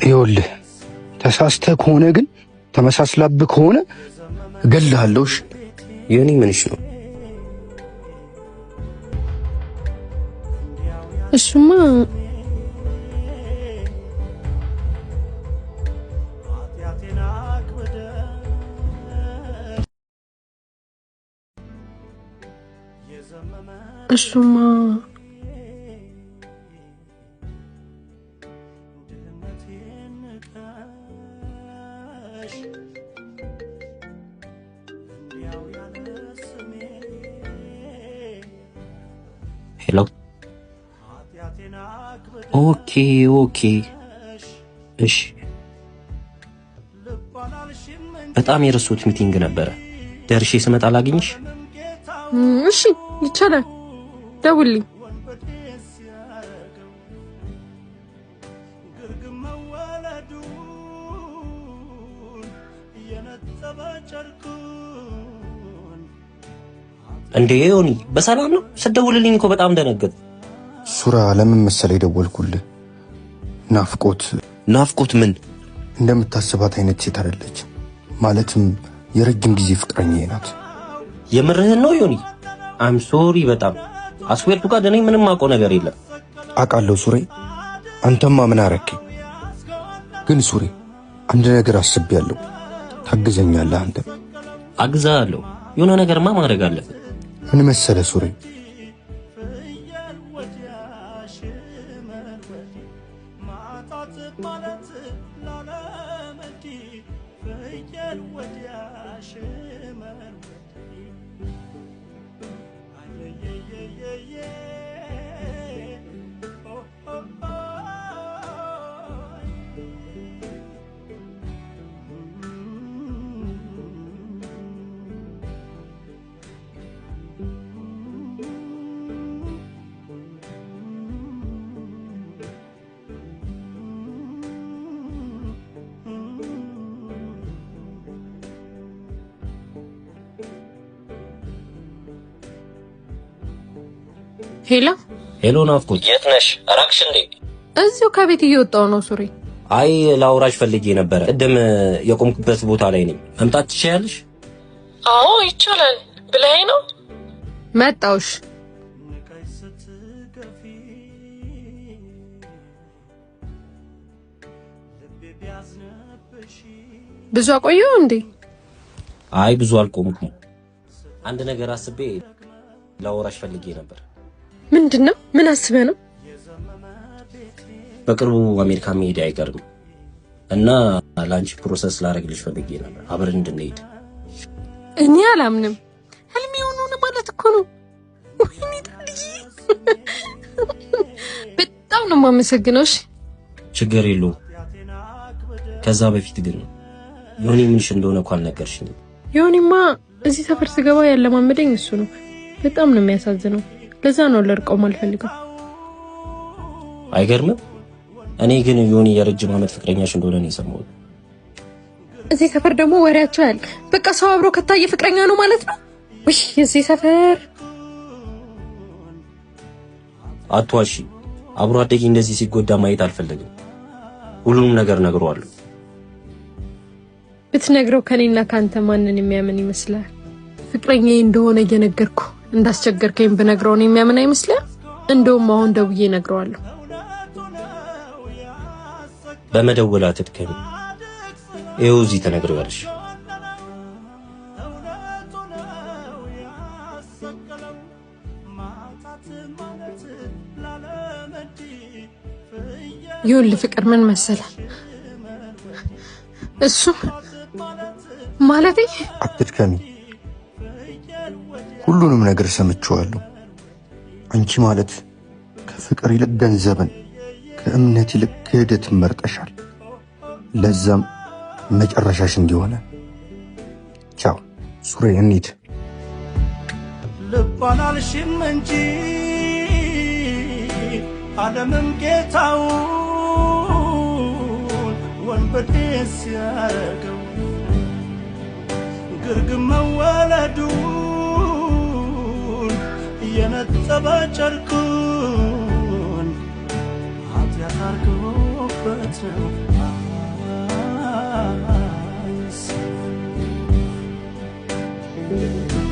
ይኸውልህ ተሳስተህ ከሆነ ግን ተመሳስላብህ ከሆነ እገልሃለሁ። የኔ ምንሽ ነው? እሱማ ሄሎ ኦኬ እሺ በጣም የረሱት ሚቲንግ ነበረ ደርሼ ስመጣ ላግኝሽ እሺ ይቻላል ደውልኝ እንዴ ዮኒ በሰላም ነው ስደውልልኝ እኮ በጣም ደነገጥ ሱራ ለምን መሰለኝ ደወልኩልህ ናፍቆት ምን እንደምታስባት አይነት ሴት አይደለች ማለትም የረጅም ጊዜ ፍቅረኛዬ ናት የምርህን ነው ዮኒ አም ሶሪ በጣም አስዌርቱ ጋር ደኔ ምንም አውቀው ነገር የለም አውቃለሁ ሱሬ አንተማ ምን አረከኝ ግን ሱሬ አንድ ነገር አስቤያለሁ ታግዘኛለህ አንተ አግዛለሁ የሆነ ነገርማ ማድረግ አለብህ ምን መሰለህ ሱሬ ሄሎ ናፍቆት የት ነሽ? አራቅሽ እንዴ? እዚሁ ከቤት እየወጣው ነው ሱሪ። አይ ላውራሽ ፈልጌ ነበር። ቅድም የቆምኩበት ቦታ ላይ ነኝ። መምጣት ትችያለሽ? አዎ ይቻላል። ብለኸኝ ነው መጣውሽ። ብዙ አቆየው እንዴ? አይ ብዙ አልቆምኩም። አንድ ነገር አስቤ ላውራሽ ፈልጌ ነበር። ምንድነው? ምን አስበህ ነው? በቅርቡ አሜሪካ መሄድ አይቀርም እና ላንቺ ፕሮሰስ ላደርግልሽ ፈልጌ ነበር አብረን እንድንሄድ። እኔ አላምንም። ህልሜ ሆኖ ነው ማለት እኮ ነው። ወይኔ ታዲያ በጣም ነው የማመሰግነው። እሺ ችግር የለውም። ከዛ በፊት ግን ዮኒ ምንሽ እንደሆነ እንኳን አልነገርሽኝም። ዮኒማ እዚህ ሰፈር ስገባ ያለማመደኝ እሱ ነው። በጣም ነው የሚያሳዝነው። ለዛ ነው ለርቀው ማልፈልገው። አይገርምም? እኔ ግን ዮኒ የረጅም ዓመት ፍቅረኛሽ እንደሆነ ነው የሰማሁት። እዚህ ሰፈር ደግሞ ወሬያቸው ያለ በቃ ሰው አብሮ ከታየ ፍቅረኛ ነው ማለት ነው። ውይ እዚህ ሰፈር አትዋሺ። አብሮ አደጊ እንደዚህ ሲጎዳ ማየት አልፈልግም። ሁሉንም ነገር ነግረዋለሁ። ብትነግረው ከኔና ካንተ ማንን የሚያምን ይመስላል? ፍቅረኛዬ እንደሆነ እየነገርኩ እንዳስቸገርከኝ ብነግረው ነው የሚያምን አይመስልም? እንደውም አሁን ደውዬ ነግረዋለሁ። በመደወል አትድከሚ። ይኸው እዚህ ተነግረዋለሽ። ይኸውልህ ፍቅር ምን መሰለህ እሱ ማለቴ አትድከሚ። ሁሉንም ነገር ሰምቼዋለሁ። አንቺ ማለት ከፍቅር ይልቅ ገንዘብን ከእምነት ይልቅ ክህደትን መርጠሻል። ለዛም መጨረሻሽ እንዲሆነ ቻው ሱሬ እንሂድ። ልባናልሽም እንጂ ዓለምም ጌታውን ወንበዴ ሲያረገው ግርግም መወለዱን የነጠበ ጨርቁን ኃጢአት አርጎበት ነው። ነው።